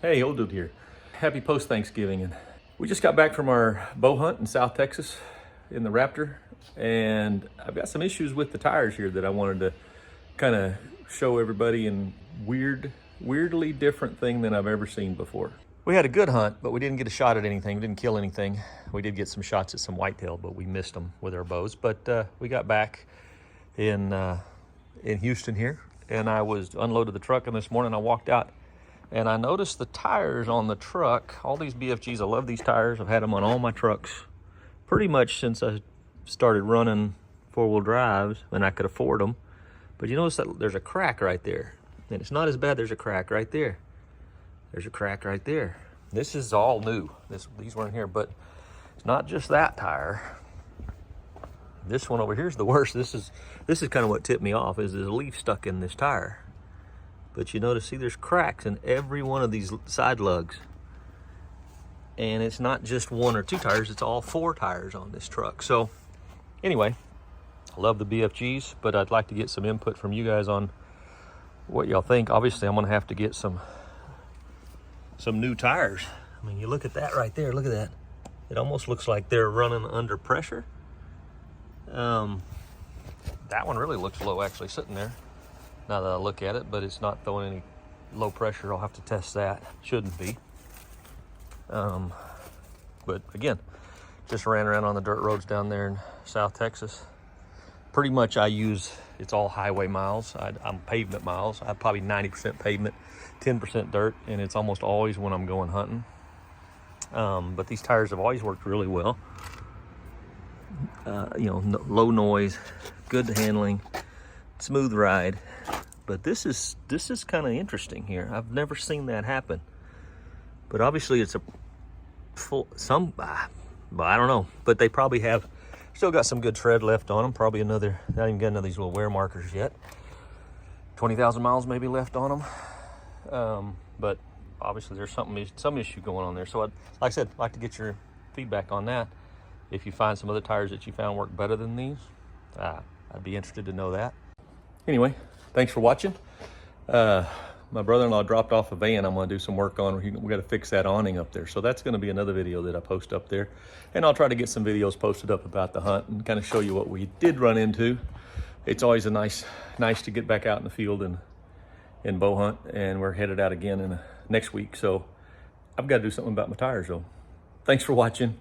Hey, old dude here. Happy post-Thanksgiving. And we just got back from our bow hunt in South Texas in the Raptor. And I've got some issues with the tires here that I wanted to kind of show everybody, and weirdly different thing than I've ever seen before. We had a good hunt, but we didn't get a shot at anything. We didn't kill anything. We did get some shots at some whitetail, but we missed them with our bows. But we got back in Houston here, and I was unloaded the truck, and this morning I walked out and I noticed the tires on the truck, all these BFGs. I love these tires. I've had them on all my trucks pretty much since I started running four-wheel drives and I could afford them. But you notice that there's a crack right there. And it's not as bad. There's a crack right there. There's a crack right there. This is all new. These weren't here, but it's not just that tire. This one over here is the worst. This is kind of what tipped me off, is there's a leaf stuck in this tire. But you notice, see, there's cracks in every one of these side lugs. And it's not just one or two tires, it's all four tires on this truck. So anyway, I love the BFGs, but I'd like to get some input from you guys on what y'all think. Obviously, I'm gonna have to get some new tires. I mean, you look at that right there, look at that. It almost looks like they're running under pressure. That one really looks low, actually, sitting there, now that I look at it, but it's not throwing any low pressure. I'll have to test that. Shouldn't be. But again, just ran around on the dirt roads down there in South Texas. Pretty much it's all highway miles. I'm pavement miles. I'm probably 90% pavement, 10% dirt, and it's almost always when I'm going hunting. But these tires have always worked really well. Low noise, good handling, smooth ride. But this is kind of interesting here. I've never seen that happen. But obviously it's I don't know. But they probably have still got some good tread left on them. Probably not even got none of these little wear markers yet. 20,000 miles maybe left on them. But obviously there's some issue going on there. So like I said, I'd like to get your feedback on that. If you find some other tires that you found work better than these, I'd be interested to know that. Anyway, thanks for watching. My brother-in-law dropped off a van I'm going to do some work on. We got to fix that awning up there. So that's going to be another video that I post up there. And I'll try to get some videos posted up about the hunt and kind of show you what we did run into. It's always nice to get back out in the field and bow hunt. And we're headed out again next week. So I've got to do something about my tires though. Thanks for watching.